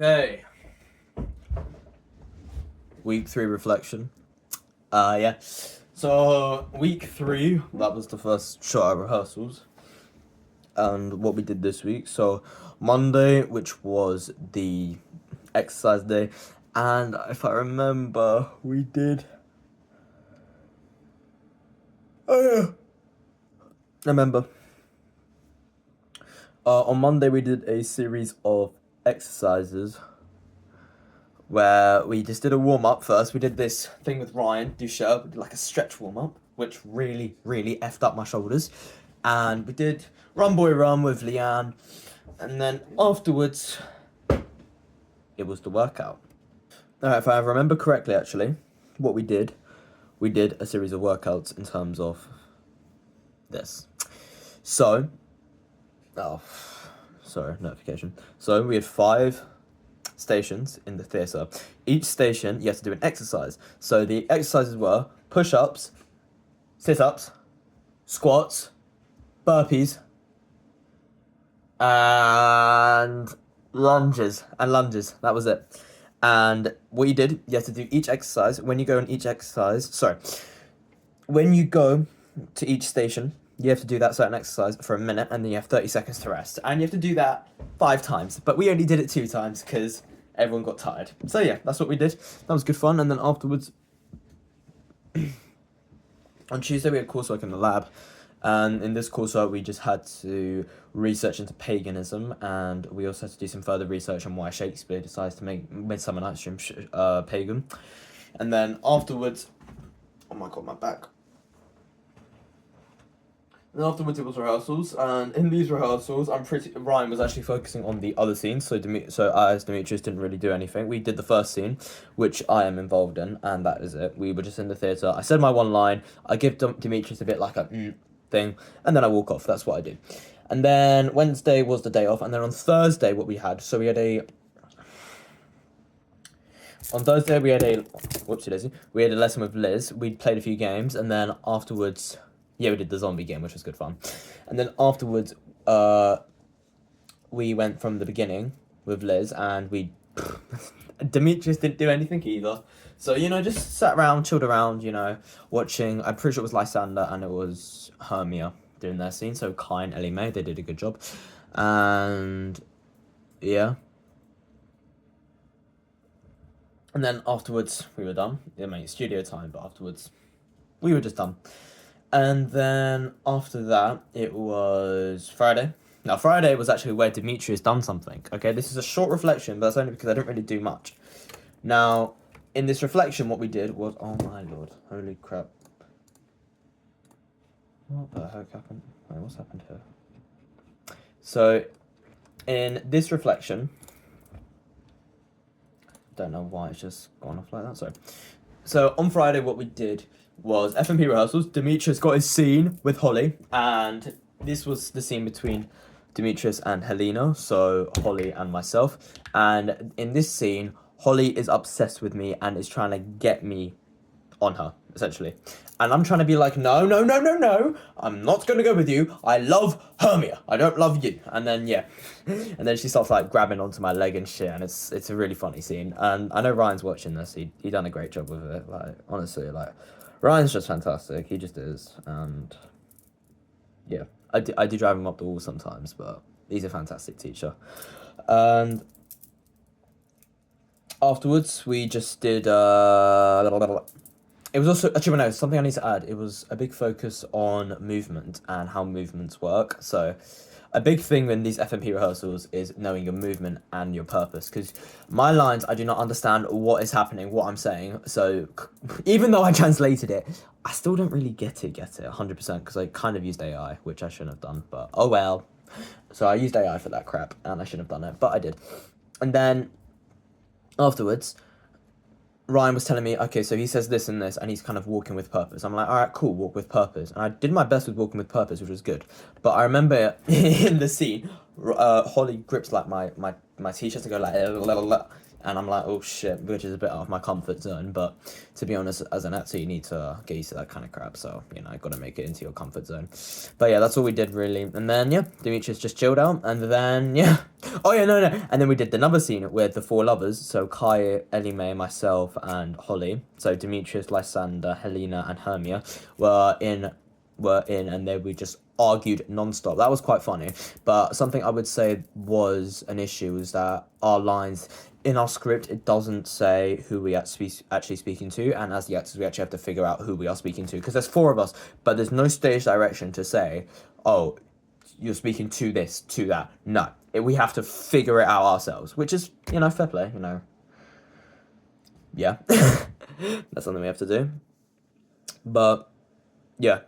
Okay, week three reflection. Yeah. So week three, that was the first shot at rehearsals, and what we did this week. So Monday, which was the exercise day, and if I remember, we did. Oh yeah, I remember. On Monday we did a series of exercises where we just did a warm up first. We did this thing with Ryan Dusher, we did like a stretch warm up, which really effed up my shoulders. And we did Run Boy Run with Leanne, and then afterwards, it was the workout. Alright, if I remember correctly, actually, what we did a series of workouts in terms of this. So, oh, sorry, notification. So we had 5 stations in the theatre. Each station, you have to do an exercise. So the exercises were push-ups, sit-ups, squats, burpees, and lunges. That was it. And what you did, you have to do each exercise. When you go on each exercise, sorry, when you go to each station, you have to do that certain exercise for a minute, and then you have 30 seconds to rest. And you have to do that 5 times. But we only did it 2 times because everyone got tired. So yeah, that's what we did. That was good fun. And then afterwards, on Tuesday, we had coursework in the lab. And in this coursework, we just had to research into paganism, and we also had to do some further research on why Shakespeare decides to make Midsummer Night's Dream pagan. And then afterwards, oh my god, my back. And afterwards it was rehearsals, and in these rehearsals, Ryan was actually focusing on the other scenes. So I, as Demetrius, didn't really do anything. We did the first scene, which I am involved in, and that is it. We were just in the theatre. I said my one line. I give Demetrius a bit like a thing, and then I walk off. That's what I do. And then Wednesday was the day off, and then on Thursday, what we had. So we had a. On Thursday we had a whoopsie daisy. We had a lesson with Liz. We played a few games, and then afterwards. Yeah, we did the zombie game, which was good fun. And then afterwards, we went from the beginning with Liz, and we Demetrius didn't do anything either. So, just sat around, chilled around, watching. I'm pretty sure it was Lysander and it was Hermia doing their scene. So Kai and Ellie Mae, they did a good job. And yeah. And then afterwards, we were done. I mean, studio time, but afterwards, we were just done. And then after that, it was Friday. Now, Friday was actually where Demetrius done something. Okay, this is a short reflection, but that's only because I didn't really do much. Now, in this reflection, what we did was, oh my lord, holy crap. What the heck happened? Wait, what's happened here? So, in this reflection, don't know why it's just gone off like that. So on Friday, what we did was FMP rehearsals. Demetrius got his scene with Holly, and this was the scene between Demetrius and Helena, so Holly and myself. And in this scene, Holly is obsessed with me and is trying to get me on her, essentially. And I'm trying to be like, no, no, no, no, no. I'm not going to go with you. I love Hermia. I don't love you. And then, yeah. And then she starts, like, grabbing onto my leg and shit. And it's a really funny scene. And I know Ryan's watching this. He done a great job with it. Like, honestly, like, Ryan's just fantastic. He just is. And, yeah. I do drive him up the wall sometimes, but he's a fantastic teacher. And afterwards, we just did, it was also, actually, no, something I need to add. It was a big focus on movement and how movements work. So, a big thing in these FMP rehearsals is knowing your movement and your purpose. Because my lines, I do not understand what is happening, what I'm saying. So, even though I translated it, I still don't really get it 100%. Because I kind of used AI, which I shouldn't have done. But, oh well. So, I used AI for that crap. And I shouldn't have done it. But I did. And then, afterwards, Ryan was telling me, okay, so he says this and this, and he's kind of walking with purpose. I'm like, all right, cool, walk with purpose. And I did my best with walking with purpose, which was good. But I remember in the scene, Holly grips like my my teachers to go like, and I'm like, oh shit, which is a bit out of my comfort zone. But to be honest, as an actor, you need to get used to that kind of crap. So, you know, I gotta make it into your comfort zone. But yeah, that's all we did really. And then, yeah, Demetrius just chilled out. And then, yeah. Oh, yeah, no. And then we did another scene with the four lovers. So Kai, Ellie Mae, myself, and Holly. So Demetrius, Lysander, Helena, and Hermia were in, and then we just argued non-stop. That was quite funny. But something I would say was an issue was that our lines in our script, it doesn't say who we actually speaking to, and as the actors we actually have to figure out who we are speaking to, because there's four of us, but there's no stage direction to say, oh, you're speaking to this, to that. No, we have to figure it out ourselves, which is, you know, fair play, you know. Yeah, that's something we have to do. But yeah,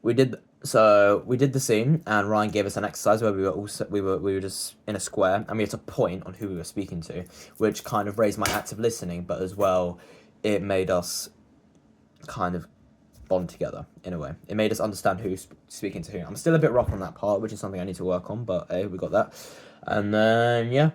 we did the scene, and Ryan gave us an exercise where we were just in a square, and we had to point on who we were speaking to, which kind of raised my active listening, but as well, it made us kind of bond together in a way. It made us understand who's speaking to who. I'm still a bit rough on that part, which is something I need to work on, but hey, we got that. And then yeah,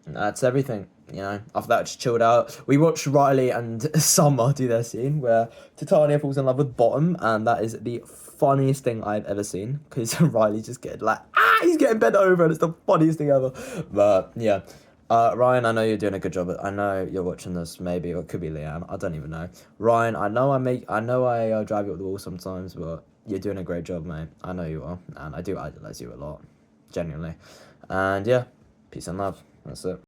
that's everything. You know, after that, just chilled out. We watched Riley and Summer do their scene where Titania falls in love with Bottom, and that is the funniest thing I've ever seen, because Riley's just getting like, he's getting bent over, and it's the funniest thing ever. But yeah, Ryan, I know you're doing a good job. I know you're watching this, maybe, or it could be Leanne. I don't even know. Ryan, I know I drive you up the wall sometimes, but you're doing a great job, mate. I know you are, and I do idolize you a lot, genuinely. And yeah, peace and love. That's it.